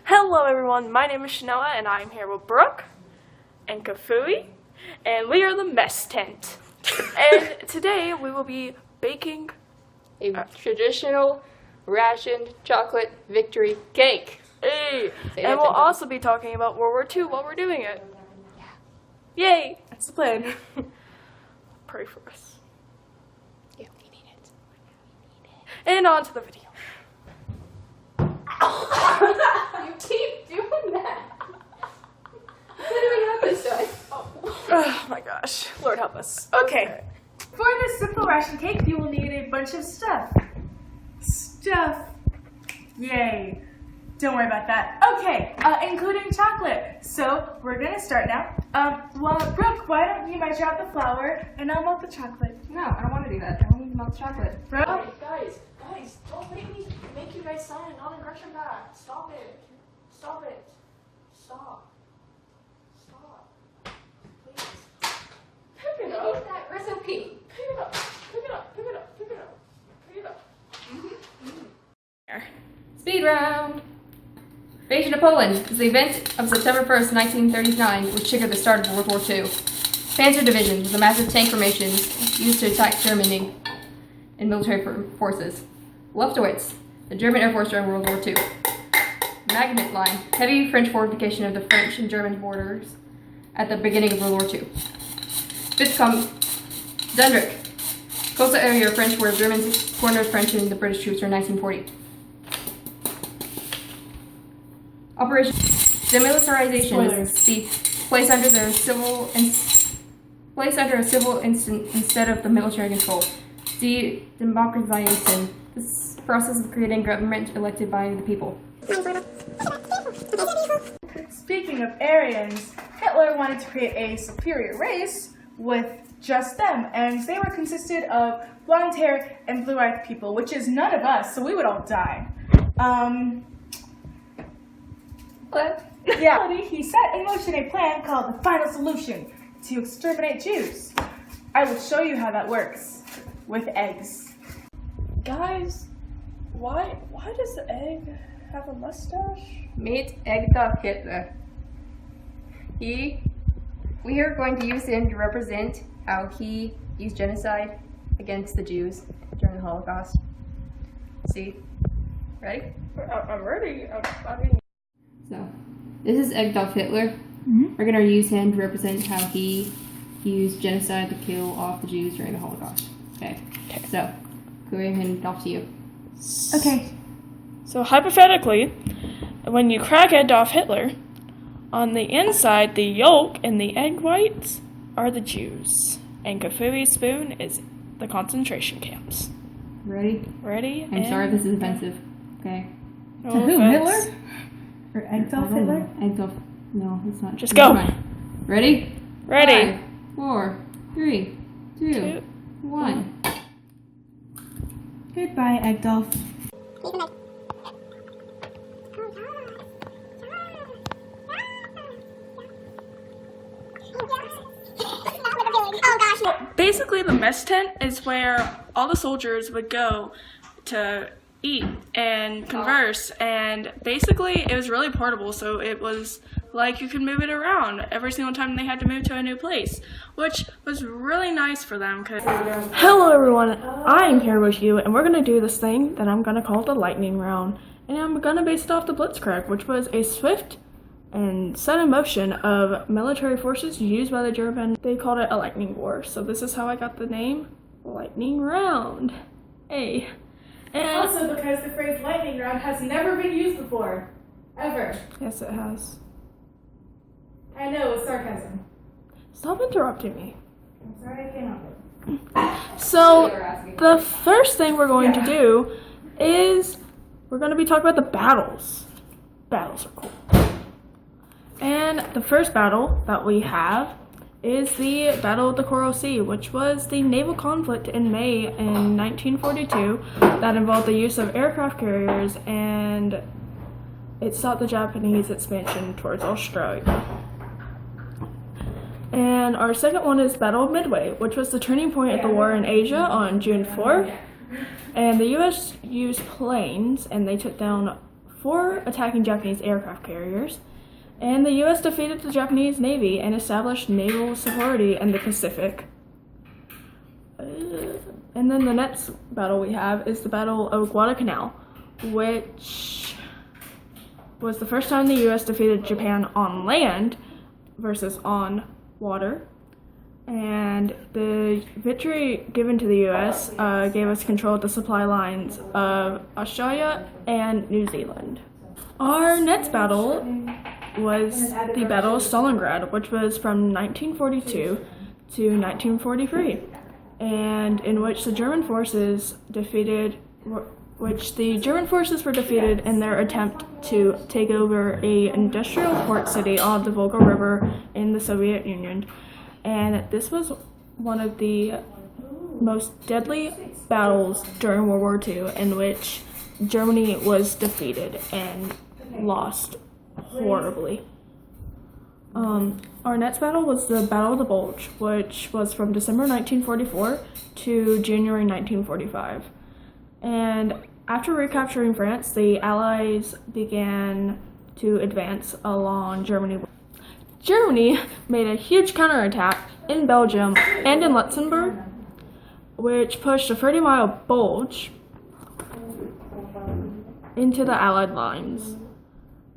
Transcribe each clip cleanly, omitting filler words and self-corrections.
Hello everyone, my name is Chanella and I'm here with Brooke and Kafui and we are the mess tent. And today we will be baking a traditional rationed chocolate victory cake. Hey! And we'll also be talking about World War II while we're doing it. Yeah. Yay! That's the plan. Pray for us. Yeah, we need it. And on to the video. You keep doing that. What do we have this time? Oh my gosh. Lord help us. Okay. For this simple ration cake, you will need a bunch of stuff. Yay. Don't worry about that. Okay, including chocolate. So, we're gonna start now. Brooke, why don't you measure out the flour and I'll melt the chocolate? No, I don't want to do that. I want to melt the chocolate. Brooke? Guys, don't make you guys sign a non-aggression pact. Stop it. Stop. Please. Pick it up. That recipe. Pick it up. Speed round. Invasion of Poland is the event of September 1st, 1939, which triggered the start of World War II. Panzer Division was a massive tank formation used to attack Germany and military forces. Leftowitz, the German Air Force during World War II. Magnet Line, heavy French fortification of the French and German borders at the beginning of World War II. Dundreck, coastal area of French where Germans cornered French and the British troops in 1940. Operation Demilitarization is the place under a civil instant instead of the military control. Democratization, this process of creating government elected by the people. Speaking of Aryans, Hitler wanted to create a superior race with just them, and they were consisted of blonde hair and blue-eyed people, which is none of us, so we would all die. What? Yeah, he set in motion a plan called the Final Solution to exterminate Jews. I will show you how that works with eggs. Guys, why does the egg have a mustache? Meet Adolf Hitler. We are going to use him to represent how he used genocide against the Jews during the Holocaust. See? Ready? I'm ready. So, this is Adolf Hitler. Mm-hmm. We're going to use him to represent how he used genocide to kill off the Jews during the Holocaust. Okay. So, go ahead and off to you. Okay. So hypothetically, when you crack Adolf Hitler, on the inside, the yolk and the egg whites are the Jews, and Kafui's spoon is the concentration camps. Ready? Ready? I'm sorry if this is offensive. Okay. No To who, offense. Hitler? Or Adolf Hitler? Adolf. No, it's not. Just go. Ready? Ready. 5, 4, 3, 2, 1. Goodbye, Adolf. Basically, the mess tent is where all the soldiers would go to eat and converse, and basically it was really portable, so it was like you could move it around every single time they had to move to a new place, which was really nice for them. Hello everyone, I'm here with you, and we're going to do this thing that I'm going to call the lightning round, and I'm going to base it off the Blitzkrieg, which was a swift and sudden motion of military forces used by the Germans. They called it a lightning war, so this is how I got the name lightning round. Hey. And Also because the phrase lightning round has never been used before. Ever. yes, it has. I know, it's sarcasm. Stop interrupting me. I'm sorry I can't help it. So, the first thing we're going to do is we're going to be talking about the battles. Battles are cool. And the first battle that we have is the Battle of the Coral Sea, which was the naval conflict in May in 1942 that involved the use of aircraft carriers, and it stopped the Japanese expansion towards Australia. And our second one is Battle of Midway, which was the turning point of the war in Asia on June 4th. And the U.S. used planes, and they took down for attacking Japanese aircraft carriers, and the U.S. defeated the Japanese Navy and established naval superiority in the Pacific. And then the next battle we have is the Battle of Guadalcanal, which was the first time the U.S. defeated Japan on land versus on water. And the victory given to the U.S. Gave us control of the supply lines of Australia and New Zealand. Our next battle was the Battle of Stalingrad, which was from 1942 to 1943, and in which the German forces were defeated in their attempt to take over a industrial port city on the Volga River in the Soviet Union. And this was one of the most deadly battles during World War II, in which Germany was defeated and lost horribly. Our next battle was the Battle of the Bulge, which was from December 1944 to January 1945. And after recapturing France, the Allies began to advance along Germany. Germany made a huge counterattack in Belgium and in Luxembourg, which pushed a 30-mile bulge into the Allied lines.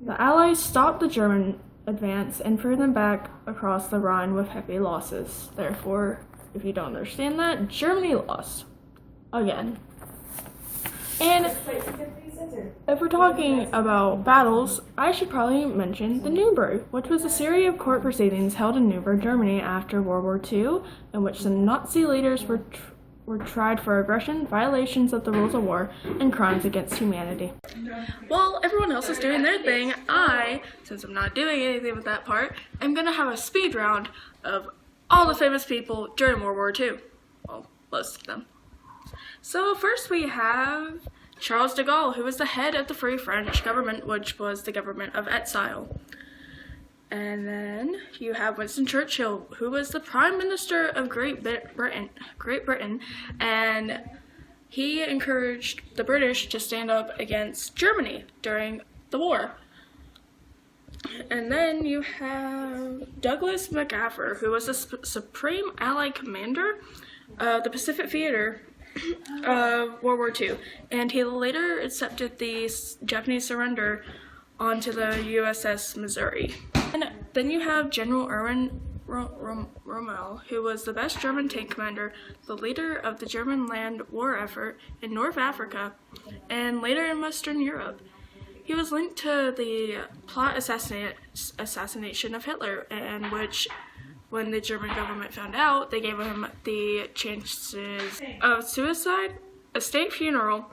The Allies stopped the German advance and threw them back across the Rhine with heavy losses. Therefore, if you don't understand that, Germany lost again. And if we're talking about battles, I should probably mention the Nuremberg, which was a series of court proceedings held in Nuremberg, Germany after World War II, in which the Nazi leaders were tried for aggression, violations of the rules of war, and crimes against humanity. While everyone else is doing their thing, since I'm not doing anything with that part, I'm going to have a speed round of all the famous people during World War II. Well, most of them. So first we have Charles de Gaulle, who was the head of the Free French government, which was the government of exile. And then you have Winston Churchill, who was the Prime Minister of Great Britain, and he encouraged the British to stand up against Germany during the war. And then you have Douglas MacArthur, who was the Supreme Allied Commander of the Pacific Theater of World War II, and he later accepted the Japanese surrender onto the USS Missouri. And then you have General Erwin Rommel, who was the best German tank commander, the leader of the German land war effort in North Africa, and later in Western Europe. He was linked to the plot assassination of Hitler, in which, when the German government found out, they gave him the chances of suicide, a state funeral,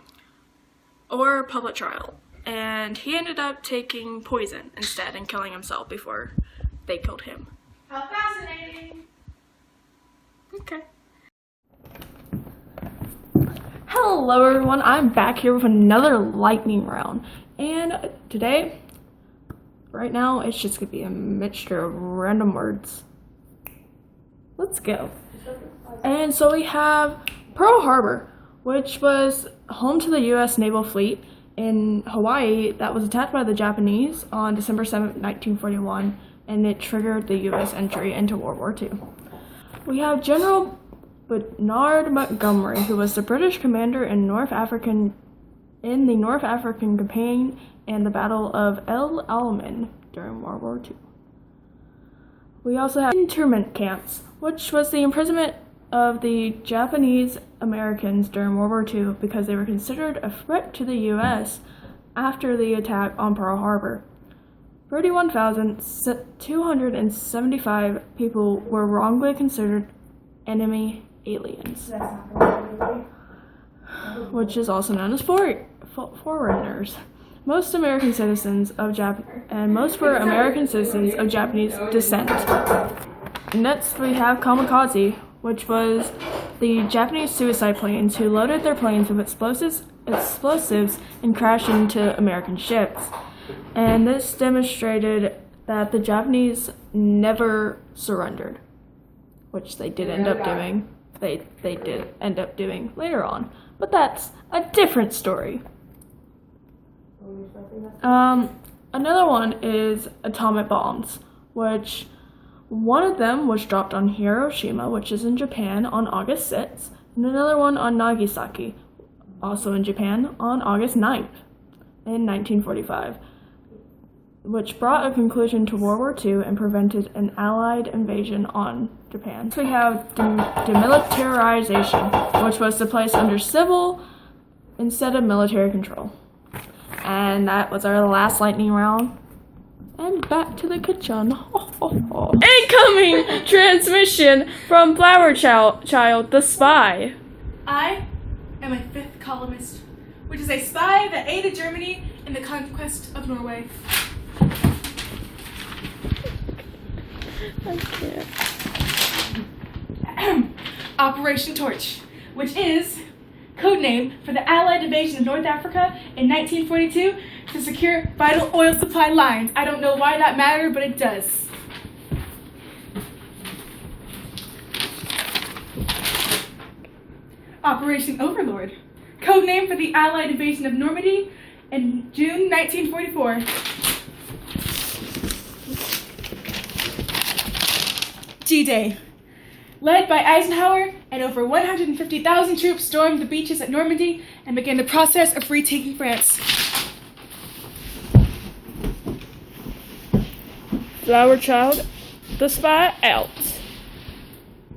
or public trial. And he ended up taking poison instead and killing himself before they killed him. How fascinating! Okay. Hello everyone, I'm back here with another lightning round. And today, right now, it's just going to be a mixture of random words. Let's go. And so we have Pearl Harbor, which was home to the U.S. naval fleet in Hawaii that was attacked by the Japanese on December 7, 1941, and it triggered the U.S. entry into World War II. We have General Bernard Montgomery, who was the British commander in the North African campaign and the Battle of El Alamein during World War II. We also have internment camps, which was the imprisonment of the Japanese Americans during World War II because they were considered a threat to the U.S. after the attack on Pearl Harbor. 31,275 people were wrongly considered enemy aliens, which is also known as foreigners. Most American citizens of most were American citizens of Japanese descent. Next, we have kamikaze, which was the Japanese suicide planes who loaded their planes with explosives and crashed into American ships. And this demonstrated that the Japanese never surrendered, which they did end up doing. They did end up doing later on, but that's a different story. Another one is atomic bombs, which one of them was dropped on Hiroshima, which is in Japan, on August 6th, and another one on Nagasaki, also in Japan, on August 9th in 1945, which brought a conclusion to World War II and prevented an Allied invasion on Japan. We have demilitarization, which was to place under civil instead of military control. And that was our last lightning round. And back to the kitchen. Incoming transmission from Flower Child, the spy. I am a fifth columnist, which is a spy that aided Germany in the conquest of Norway. I can't. Operation Torch, which is codename for the Allied invasion of North Africa in 1942 to secure vital oil supply lines. I don't know why that mattered, but it does. Operation Overlord, codename for the Allied invasion of Normandy in June 1944. D-Day. Led by Eisenhower, and over 150,000 troops stormed the beaches at Normandy and began the process of retaking France. Flower Child, the spy, out.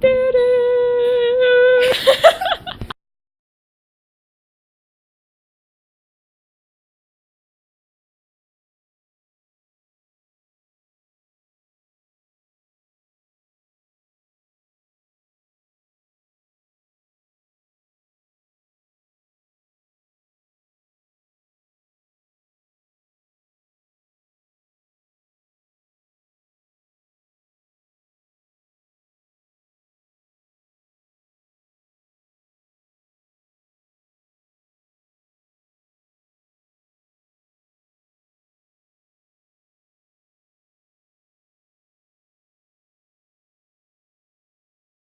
Doo-doo.